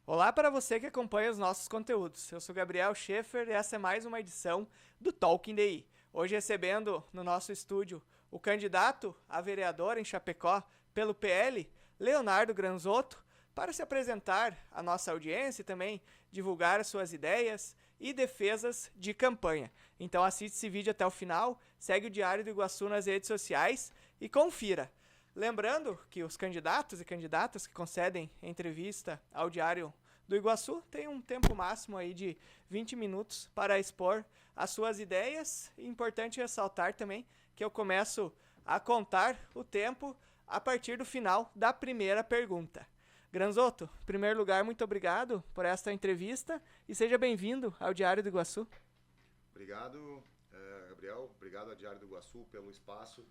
Olá para você que acompanha os nossos conteúdos. Eu sou Gabriel Schaefer e essa é mais uma edição do Talking DI. Hoje recebendo no nosso estúdio o candidato a vereador em Chapecó pelo PL, Leonardo Granzotto, para se apresentar à nossa audiência e também divulgar as suas ideias e defesas de campanha. Então assiste esse vídeo até o final, segue o Diário do Iguaçu nas redes sociais e confira. Lembrando que os candidatos e candidatas que concedem entrevista ao Diário do Iguaçu têm um tempo máximo aí de 20 minutos para expor as suas ideias. E importante ressaltar também que eu começo a contar o tempo a partir do final da primeira pergunta. Granzotto, em primeiro lugar, muito obrigado por esta entrevista e seja bem-vindo ao Diário do Iguaçu. Obrigado, Gabriel. Obrigado ao Diário do Iguaçu pelo espaço.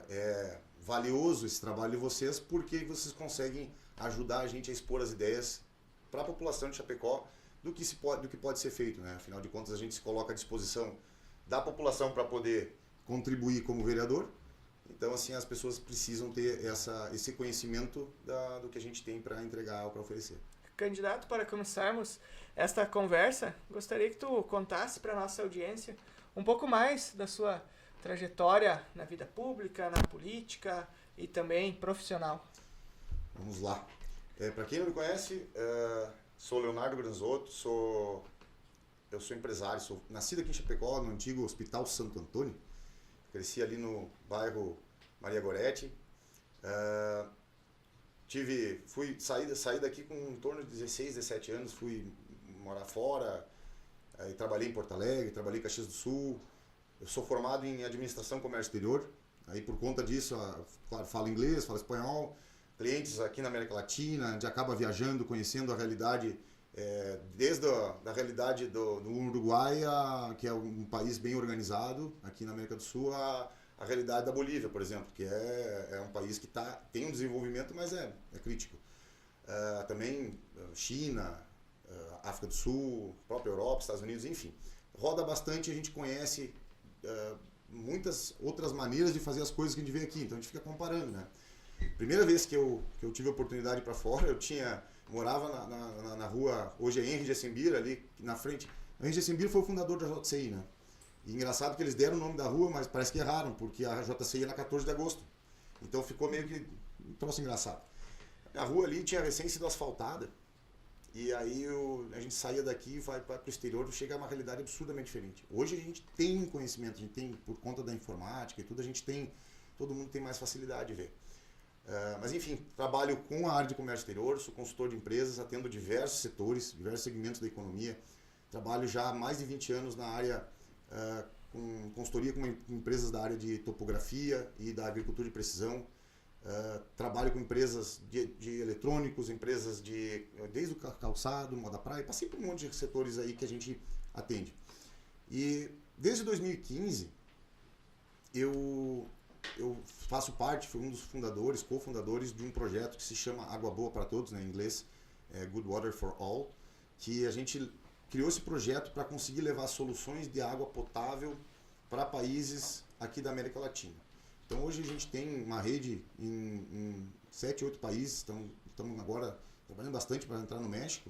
É valioso esse trabalho de vocês porque vocês conseguem ajudar a gente a expor as ideias para a população de Chapecó do que pode ser feito, né? Afinal de contas, a gente se coloca à disposição da população para poder contribuir como vereador. Então, assim, as pessoas precisam ter esse conhecimento do que a gente tem para entregar ou para oferecer. Candidato, para começarmos esta conversa, gostaria que tu contasse para a nossa audiência um pouco mais da sua trajetória na vida pública, na política e também profissional. Vamos lá. Para quem não me conhece, sou Leonardo Granzotto, eu sou empresário, sou nascido aqui em Chapecó, no antigo Hospital Santo Antônio. Cresci ali no bairro Maria Goretti. Saí daqui com em torno de 16, 17 anos, fui morar fora, trabalhei em Porto Alegre, trabalhei em Caxias do Sul. Eu sou formado em administração comércio exterior, aí por conta disso, claro, falo inglês, falo espanhol, clientes aqui na América Latina, a gente acaba viajando, conhecendo a realidade, desde a realidade do Uruguai, que é um país bem organizado aqui na América do Sul, a realidade da Bolívia, por exemplo, que é um país que tem um desenvolvimento, mas é crítico. Também China, África do Sul, própria Europa, Estados Unidos, enfim. Roda bastante, a gente conhece muitas outras maneiras de fazer as coisas que a gente vê aqui, então a gente fica comparando, né? Primeira vez que eu tive a oportunidade para fora, morava na rua, hoje é Henri Jessembir, ali na frente. O Henri Jessembir foi o fundador da JCI, né? E engraçado que eles deram o nome da rua, mas parece que erraram, porque a JCI é na 14 de agosto. Então ficou meio que um troço engraçado. A rua ali tinha recém sido asfaltada, e aí a gente saía daqui e vai para o exterior, chega a uma realidade absurdamente diferente. Hoje a gente tem conhecimento, a gente tem, por conta da informática e tudo, todo mundo tem mais facilidade de ver. Mas enfim, trabalho com a área de comércio exterior, sou consultor de empresas, atendo diversos setores, diversos segmentos da economia. Trabalho já há mais de 20 anos na área, com consultoria com empresas da área de topografia e da agricultura de precisão. Trabalho com empresas de eletrônicos, empresas desde o calçado, moda praia, passei por um monte de setores aí que a gente atende. E desde 2015 eu faço parte, fui um dos fundadores, cofundadores de um projeto que se chama Água Boa para Todos, né, em inglês, Good Water for All, que a gente criou esse projeto para conseguir levar soluções de água potável para países aqui da América Latina. Então hoje a gente tem uma rede em 7, 8 países, estamos agora trabalhando bastante para entrar no México.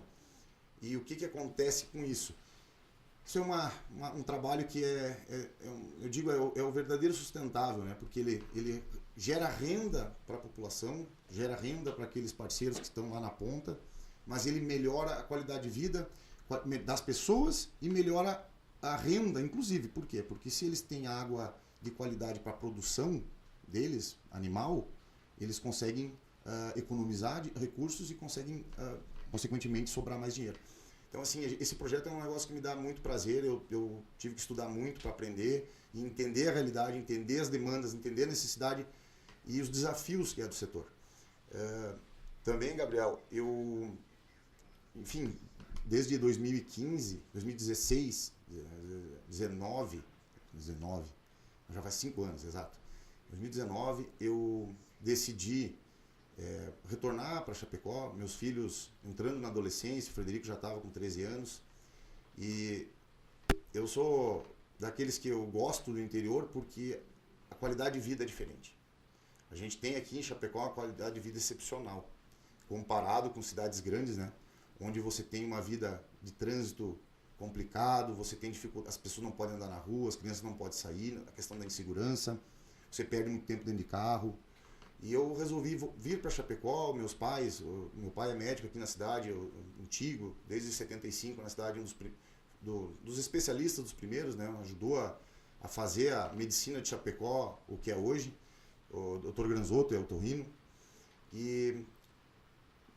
E o que acontece com isso? Isso é um trabalho que eu digo, é o verdadeiro sustentável, né? Porque ele gera renda para a população, gera renda para aqueles parceiros que estão lá na ponta, mas ele melhora a qualidade de vida das pessoas e melhora a renda, inclusive. Por quê? Porque se eles têm água de qualidade para a produção deles, animal, eles conseguem economizar recursos e conseguem, consequentemente, sobrar mais dinheiro. Então, assim, esse projeto é um negócio que me dá muito prazer, eu tive que estudar muito para aprender e entender a realidade, entender as demandas, entender a necessidade e os desafios que é do setor. Também, Gabriel, enfim, desde 2015, 2016, 19, já faz 5 anos, exato. Em 2019 eu decidi retornar para Chapecó, meus filhos entrando na adolescência, o Frederico já estava com 13 anos, e eu sou daqueles que eu gosto do interior porque a qualidade de vida é diferente. A gente tem aqui em Chapecó uma qualidade de vida excepcional. comparado com cidades grandes, né? Onde você tem uma vida de trânsito complicado, você tem dificuldade, as pessoas não podem andar na rua, as crianças não podem sair, a questão da insegurança, você perde muito tempo dentro de carro. E eu resolvi vir para Chapecó, meus pais, meu pai é médico aqui na cidade, antigo, desde 75 na cidade, dos especialistas dos primeiros, né? Ajudou a fazer a medicina de Chapecó, o que é hoje, o Dr. Granzotto é o otorrino. E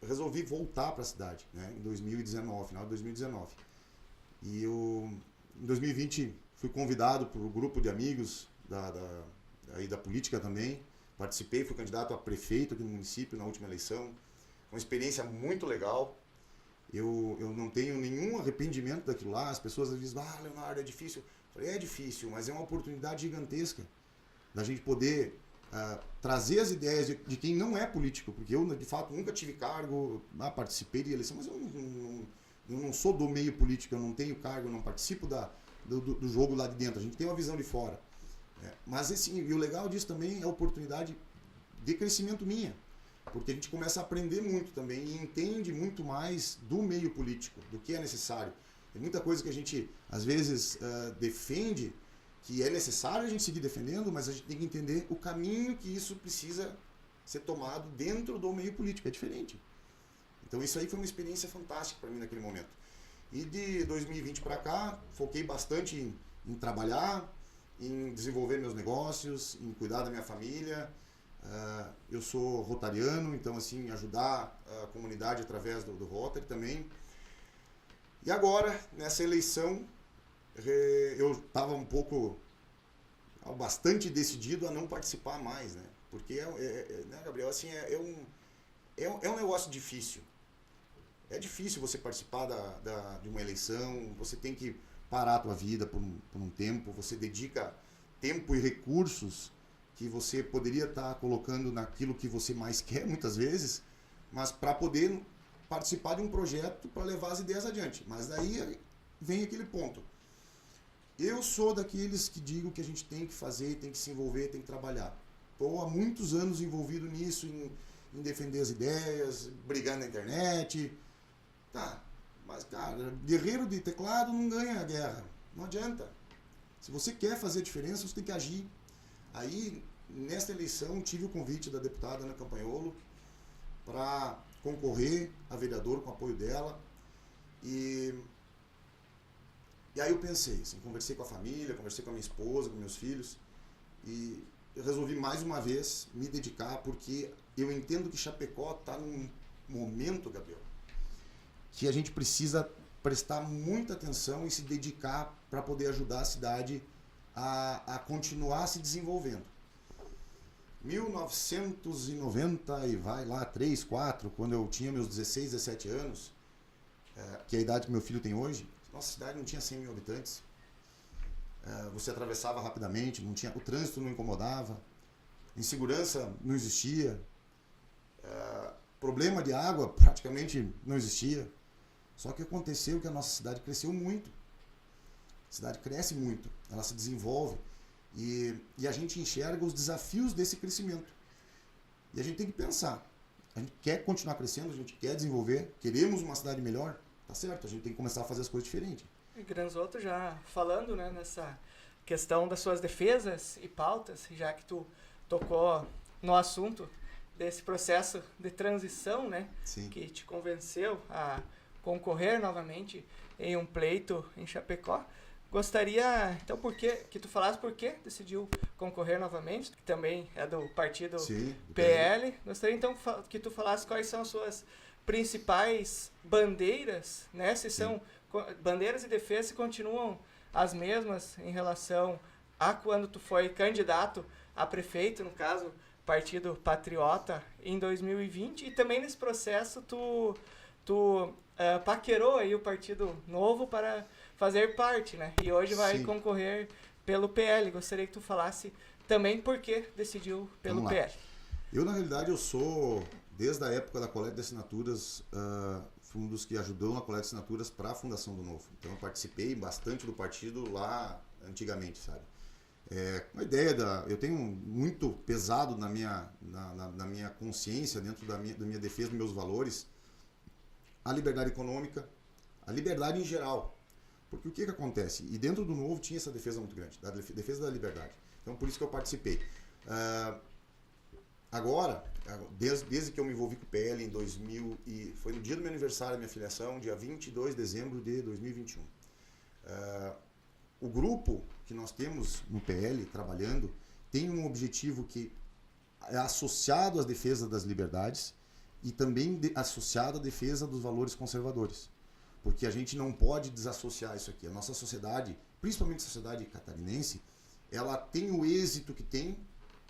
resolvi voltar para a cidade, né? Em 2019, final de 2019. E em 2020 fui convidado por um grupo de amigos da política também. Participei, fui candidato a prefeito aqui no município na última eleição. Uma experiência muito legal. Eu não tenho nenhum arrependimento daquilo lá. As pessoas às vezes dizem, Leonardo, é difícil. Eu falei, é difícil, mas é uma oportunidade gigantesca da gente poder trazer as ideias de quem não é político. Porque eu, de fato, nunca tive cargo, participei de eleição, mas eu não sou do meio político, eu não tenho cargo, eu não participo do jogo lá de dentro. A gente tem uma visão de fora. Mas assim, e o legal disso também é a oportunidade de crescimento minha, porque a gente começa a aprender muito também e entende muito mais do meio político, do que é necessário. Tem muita coisa que a gente às vezes defende, que é necessário a gente seguir defendendo, mas a gente tem que entender o caminho que isso precisa ser tomado dentro do meio político, é diferente. Então isso aí foi uma experiência fantástica para mim naquele momento. E de 2020 para cá, foquei bastante em trabalhar, em desenvolver meus negócios, em cuidar da minha família. Eu sou rotariano, então assim, ajudar a comunidade através do Rotary também. E agora, nessa eleição, eu estava bastante decidido a não participar mais, né? Porque, né, Gabriel, assim, é um negócio difícil. É difícil você participar de uma eleição, você tem que parar a tua vida por um tempo, você dedica tempo e recursos que você poderia estar colocando naquilo que você mais quer, muitas vezes, mas para poder participar de um projeto para levar as ideias adiante. Mas daí vem aquele ponto. Eu sou daqueles que digo que a gente tem que fazer, tem que se envolver, tem que trabalhar. Estou há muitos anos envolvido nisso, em defender as ideias, brigando na internet. Tá, mas, cara, guerreiro de teclado não ganha a guerra. Não adianta. Se você quer fazer a diferença, você tem que agir. Aí, nesta eleição, tive o convite da deputada Ana Campanholo para concorrer a vereador com o apoio dela. E aí eu pensei, assim, conversei com a família, conversei com a minha esposa, com meus filhos. E eu resolvi mais uma vez me dedicar, porque eu entendo que Chapecó está num momento, Gabriel, que a gente precisa prestar muita atenção e se dedicar para poder ajudar a cidade a continuar se desenvolvendo. 1990 e vai lá, 3, 4, quando eu tinha meus 16, 17 anos, que é a idade que meu filho tem hoje, nossa cidade não tinha 100 mil habitantes. Você atravessava rapidamente, o trânsito não incomodava, insegurança não existia, problema de água praticamente não existia. Só que aconteceu que a nossa cidade cresceu muito. A cidade cresce muito, ela se desenvolve e a gente enxerga os desafios desse crescimento. E a gente tem que pensar, a gente quer continuar crescendo, a gente quer desenvolver, queremos uma cidade melhor, tá certo, a gente tem que começar a fazer as coisas diferentes. E Granzotto já falando, né, nessa questão das suas defesas e pautas, já que tu tocou no assunto desse processo de transição, né, Sim. Que te convenceu a concorrer novamente em um pleito em Chapecó. Gostaria, então, que tu falasse por que decidiu concorrer novamente, que também é do partido Sim, do PL. Gostaria, então, que tu falasse quais são as suas principais bandeiras, né? Se são bandeiras e defesas, se continuam as mesmas em relação a quando tu foi candidato a prefeito, no caso, Partido Patriota, em 2020, e também nesse processo tu paquerou aí o Partido Novo para fazer parte, né? E hoje vai concorrer pelo PL. Gostaria que tu falasse também por que decidiu pelo PL. Eu, na realidade, desde a época da coleta de assinaturas, fui um dos que ajudou na coleta de assinaturas para a Fundação do Novo. Então, eu participei bastante do partido lá antigamente, sabe? Uma ideia eu tenho muito pesado na minha consciência, dentro da minha defesa, dos meus valores, a liberdade econômica, a liberdade em geral. Porque o que acontece? E dentro do Novo tinha essa defesa muito grande, da defesa da liberdade. Então, por isso que eu participei. Agora, desde que eu me envolvi com o PL em 2000, foi no dia do meu aniversário, da minha filiação, dia 22 de dezembro de 2021. O grupo que nós temos no PL, trabalhando, tem um objetivo que é associado às defesas das liberdades e também associado à defesa dos valores conservadores. Porque a gente não pode desassociar isso aqui. A nossa sociedade, principalmente a sociedade catarinense, ela tem o êxito que tem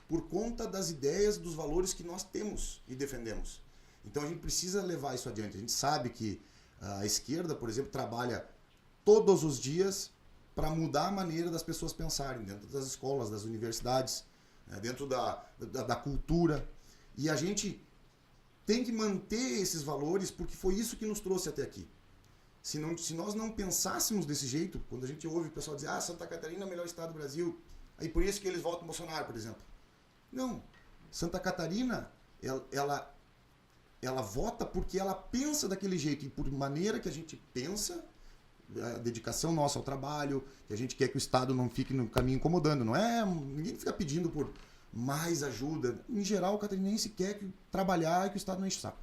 por conta das ideias, dos valores que nós temos e defendemos. Então a gente precisa levar isso adiante. A gente sabe que a esquerda, por exemplo, trabalha todos os dias para mudar a maneira das pessoas pensarem dentro das escolas, das universidades, dentro da cultura. E a gente tem que manter esses valores porque foi isso que nos trouxe até aqui. Se nós não pensássemos desse jeito, quando a gente ouve o pessoal dizer Santa Catarina é o melhor estado do Brasil, aí por isso que eles votam Bolsonaro, por exemplo. Não. Santa Catarina, ela vota porque ela pensa daquele jeito e por maneira que a gente pensa, a dedicação nossa ao trabalho, que a gente quer que o Estado não fique no caminho incomodando. Ninguém fica pedindo por mais ajuda. Em geral, o catarinense quer trabalhar e que o Estado não enche o saco.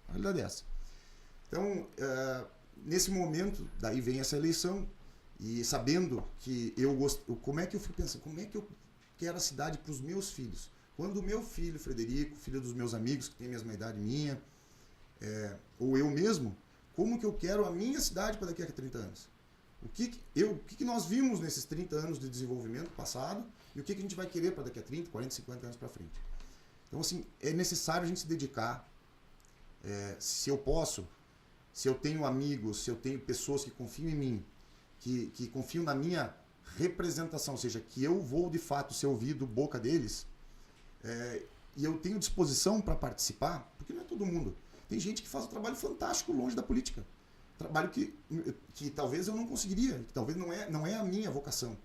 A realidade é essa. Então, nesse momento, daí vem essa eleição, e sabendo que eu gosto, como é que eu fico pensando, como é que eu quero a cidade para os meus filhos? Quando o meu filho, Frederico, filho dos meus amigos, que tem a mesma idade minha, ou eu mesmo, como que eu quero a minha cidade para daqui a 30 anos? O que nós vimos nesses 30 anos de desenvolvimento passado e o que a gente vai querer para daqui a 30, 40, 50 anos para frente? Então, assim, é necessário a gente se dedicar. Se eu posso, se eu tenho amigos, se eu tenho pessoas que confiam em mim, que confiam na minha representação, ou seja, que eu vou de fato ser ouvido boca deles, e eu tenho disposição para participar, porque não é todo mundo. Tem gente que faz um trabalho fantástico longe da política. Trabalho que talvez eu não conseguiria, que talvez não é a minha vocação.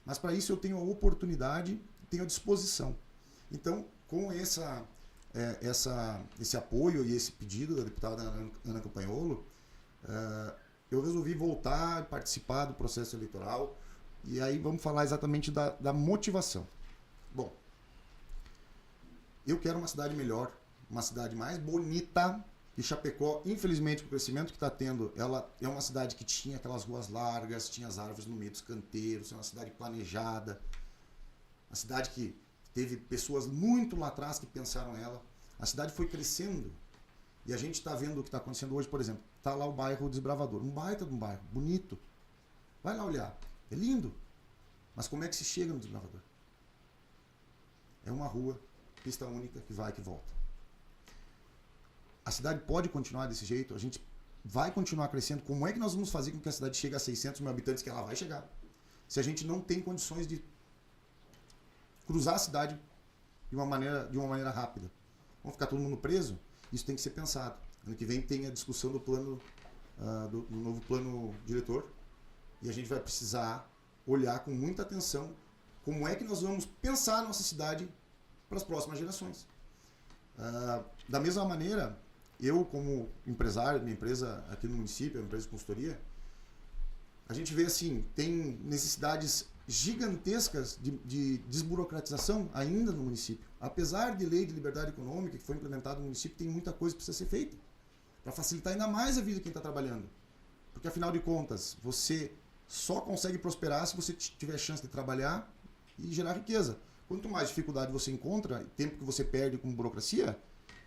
Mas para isso eu tenho a oportunidade, tenho a disposição. Então, com esse apoio e esse pedido da deputada Ana Campanholo, eu resolvi voltar e participar do processo eleitoral. E aí vamos falar exatamente da motivação. Bom, eu quero uma cidade melhor, uma cidade mais bonita. E Chapecó, infelizmente, com o crescimento que está tendo, ela é uma cidade que tinha aquelas ruas largas, tinha as árvores no meio dos canteiros, é uma cidade planejada, uma cidade que teve pessoas muito lá atrás que pensaram nela. A cidade foi crescendo e a gente está vendo o que está acontecendo hoje, por exemplo. Está lá o bairro Desbravador, um baita de um bairro, bonito. Vai lá olhar, é lindo. Mas como é que se chega no Desbravador? É uma rua, pista única, que vai e que volta. A cidade pode continuar desse jeito, a gente vai continuar crescendo. Como é que nós vamos fazer com que a cidade chegue a 600 mil habitantes, que ela vai chegar, se a gente não tem condições de cruzar a cidade de uma maneira rápida? Vamos ficar todo mundo preso? Isso tem que ser pensado. Ano que vem tem a discussão do plano, do novo plano diretor, e a gente vai precisar olhar com muita atenção como é que nós vamos pensar a nossa cidade para as próximas gerações. Da mesma maneira, eu como empresário, minha empresa aqui no município, uma empresa de consultoria, a gente vê assim, tem necessidades gigantescas de desburocratização ainda no município. Apesar de lei de liberdade econômica que foi implementada no município, tem muita coisa que precisa ser feita para facilitar ainda mais a vida de quem está trabalhando. Porque afinal de contas, você só consegue prosperar se você tiver chance de trabalhar e gerar riqueza. Quanto mais dificuldade você encontra, tempo que você perde com burocracia,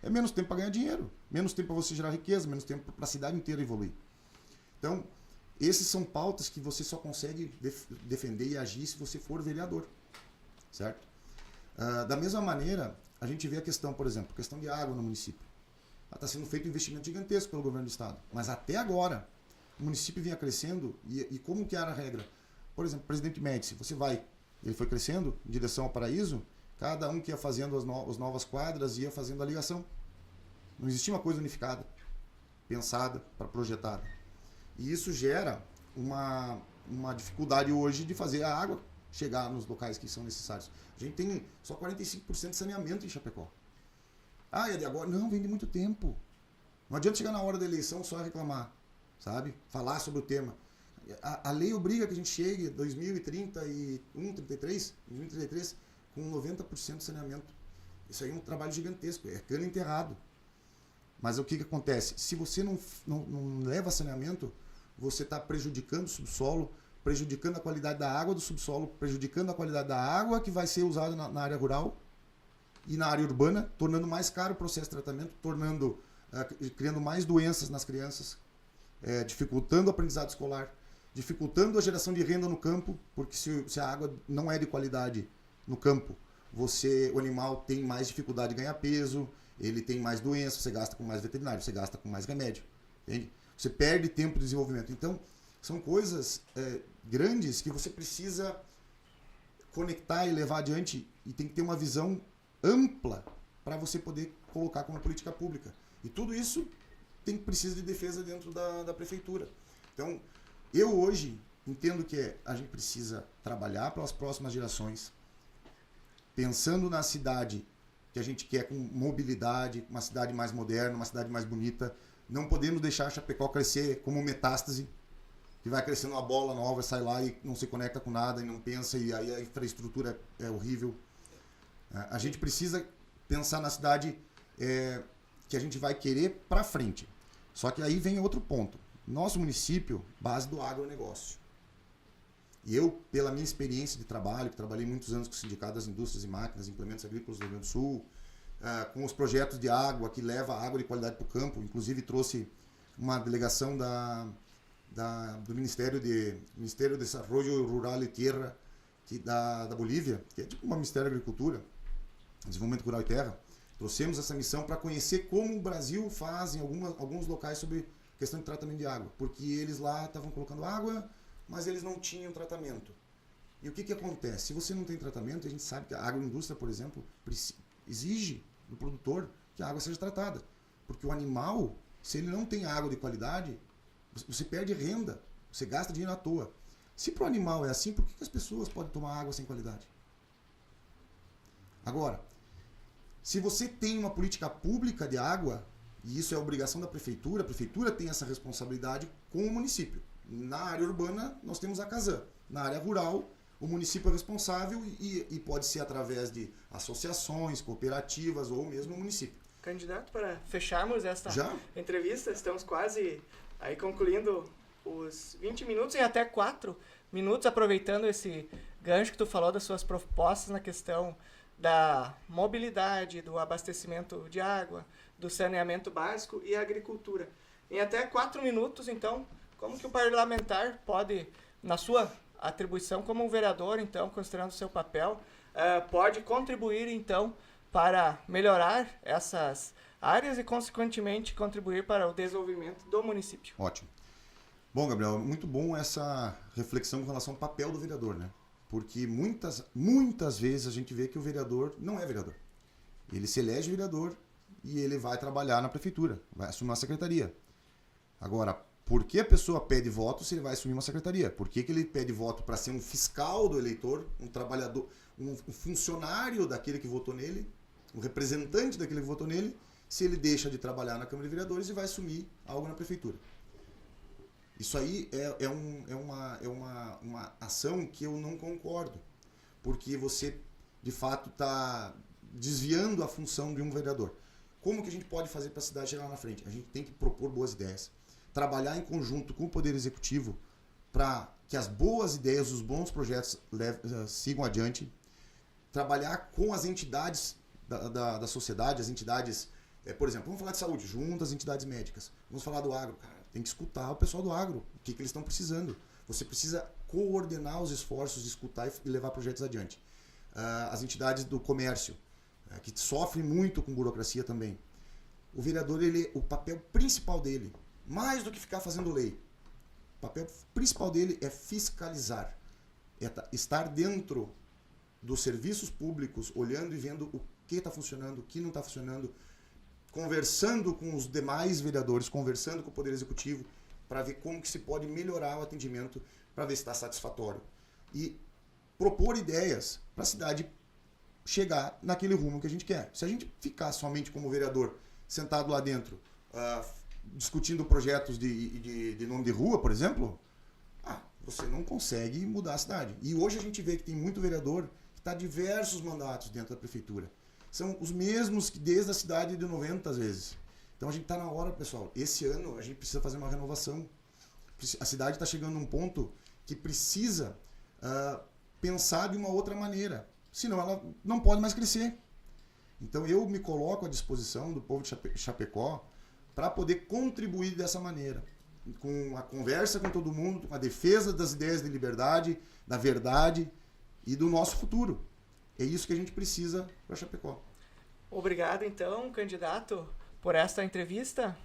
é menos tempo para ganhar dinheiro, menos tempo para você gerar riqueza, menos tempo para a cidade inteira evoluir. Então, esses são pautas que você só consegue defender e agir se você for vereador, certo? Da mesma maneira, a gente vê a questão, por exemplo, a questão de água no município. Está sendo feito um investimento gigantesco pelo governo do estado, mas até agora o município vinha crescendo e como que era a regra? Por exemplo, o presidente Médici, ele foi crescendo em direção ao paraíso, cada um que ia fazendo as novas quadras ia fazendo a ligação. Não existia uma coisa unificada, pensada, projetada. E isso gera uma dificuldade hoje de fazer a água chegar nos locais que são necessários. A gente tem só 45% de saneamento em Chapecó. Ah, é de agora? Não, vem de muito tempo. Não adianta chegar na hora da eleição só reclamar, sabe? Falar sobre o tema. A lei obriga que a gente chegue em 2033, com 90% de saneamento. Isso aí é um trabalho gigantesco, é cano enterrado. Mas o que acontece? Se você não leva saneamento, você está prejudicando o subsolo, prejudicando a qualidade da água do subsolo, prejudicando a qualidade da água que vai ser usada na área rural e na área urbana, tornando mais caro o processo de tratamento, criando mais doenças nas crianças, dificultando o aprendizado escolar, dificultando a geração de renda no campo, porque se a água não é de qualidade no campo, o animal tem mais dificuldade de ganhar peso, ele tem mais doenças, você gasta com mais veterinário, você gasta com mais remédio, entende? Você perde tempo de desenvolvimento. Então, são coisas grandes que você precisa conectar e levar adiante, e tem que ter uma visão ampla para você poder colocar como política pública. E tudo isso precisa de defesa dentro da prefeitura. Então, eu hoje entendo que a gente precisa trabalhar para as próximas gerações, pensando na cidade que a gente quer com mobilidade, uma cidade mais moderna, uma cidade mais bonita. Não podemos deixar a Chapecó crescer como metástase, que vai crescendo uma bola nova, sai lá e não se conecta com nada, e não pensa, e aí a infraestrutura é horrível. A gente precisa pensar na cidade que a gente vai querer para frente. Só que aí vem outro ponto. Nosso município, base do agronegócio. E eu, pela minha experiência de trabalho, que trabalhei muitos anos com o Sindicato das Indústrias e Máquinas, Implementos Agrícolas do Rio Grande do Sul, com os projetos de água, que leva água de qualidade para o campo, inclusive trouxe uma delegação do Ministério de Desarrollo Rural e Terra, da Bolívia, que é tipo um Ministério da Agricultura, Desenvolvimento Rural e Terra. Trouxemos essa missão para conhecer como o Brasil faz em alguns locais sobre questão de tratamento de água, porque eles lá estavam colocando água, mas eles não tinham tratamento. E o que acontece? Se você não tem tratamento, a gente sabe que a agroindústria, por exemplo, exige do produtor que a água seja tratada. Porque o animal, se ele não tem água de qualidade, você perde renda, você gasta dinheiro à toa. Se para o animal é assim, por que as pessoas podem tomar água sem qualidade? Agora, se você tem uma política pública de água, e isso é obrigação da prefeitura, a prefeitura tem essa responsabilidade com o município. Na área urbana, nós temos a Casan. Na área rural, o município é responsável e pode ser através de associações, cooperativas ou mesmo o município. Candidato, para fecharmos esta entrevista, estamos quase aí concluindo os 20 minutos e até 4 minutos, aproveitando esse gancho que tu falou das suas propostas na questão da mobilidade, do abastecimento de água, do saneamento básico e agricultura. Em até 4 minutos, então, como que o parlamentar pode, na sua atribuição como um vereador, então, considerando o seu papel, pode contribuir, então, para melhorar essas áreas e, consequentemente, contribuir para o desenvolvimento do município? Ótimo. Bom, Gabriel, muito bom essa reflexão com relação ao papel do vereador, né? Porque muitas vezes a gente vê que o vereador não é vereador. Ele se elege vereador e ele vai trabalhar na prefeitura, vai assumir uma secretaria. Agora, por que a pessoa pede voto se ele vai assumir uma secretaria? Por que ele pede voto para ser um fiscal do eleitor, um trabalhador, um funcionário daquele que votou nele, um representante daquele que votou nele, se ele deixa de trabalhar na Câmara de Vereadores e vai assumir algo na prefeitura? Isso aí é uma ação que eu não concordo, porque você, de fato, está desviando a função de um vereador. Como que a gente pode fazer para a cidade chegar lá na frente? A gente tem que propor boas ideias, trabalhar em conjunto com o Poder Executivo para que as boas ideias, os bons projetos sigam adiante, trabalhar com as entidades da sociedade, as entidades, por exemplo, vamos falar de saúde, junto às entidades médicas, vamos falar do agro, cara. Tem que escutar o pessoal do agro, o que eles estão precisando. Você precisa coordenar os esforços, escutar e levar projetos adiante. As entidades do comércio, que sofrem muito com burocracia também. O vereador, o papel principal dele, mais do que ficar fazendo lei, o papel principal dele é fiscalizar, é estar dentro dos serviços públicos, olhando e vendo o que está funcionando, o que não está funcionando, conversando com os demais vereadores, conversando com o Poder Executivo, para ver como que se pode melhorar o atendimento, para ver se está satisfatório. E propor ideias para a cidade chegar naquele rumo que a gente quer. Se a gente ficar somente como vereador, sentado lá dentro, discutindo projetos de nome de rua, por exemplo, você não consegue mudar a cidade. E hoje a gente vê que tem muito vereador que está diversos mandatos dentro da prefeitura. São os mesmos que desde a cidade de 90 às vezes. Então a gente está na hora, pessoal. Esse ano a gente precisa fazer uma renovação. A cidade está chegando a um ponto que precisa pensar de uma outra maneira. Senão ela não pode mais crescer. Então eu me coloco à disposição do povo de Chapecó para poder contribuir dessa maneira. Com a conversa com todo mundo, com a defesa das ideias de liberdade, da verdade e do nosso futuro. É isso que a gente precisa para Chapecó. Obrigado, então, candidato, por esta entrevista.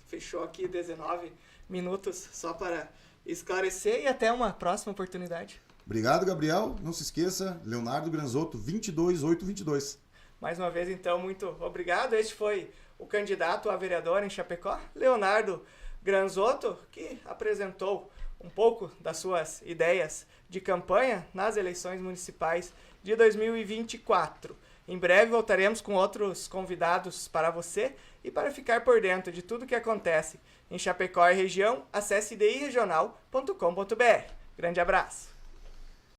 Fechou aqui 19 minutos só para esclarecer e até uma próxima oportunidade. Obrigado, Gabriel. Não se esqueça, Leonardo Granzotto, 22822. Mais uma vez, então, muito obrigado. Este foi o candidato a vereador em Chapecó, Leonardo Granzotto, que apresentou um pouco das suas ideias de campanha nas eleições municipais de 2024. Em breve voltaremos com outros convidados para você e para ficar por dentro de tudo que acontece em Chapecó e região, acesse idiregional.com.br. Grande abraço!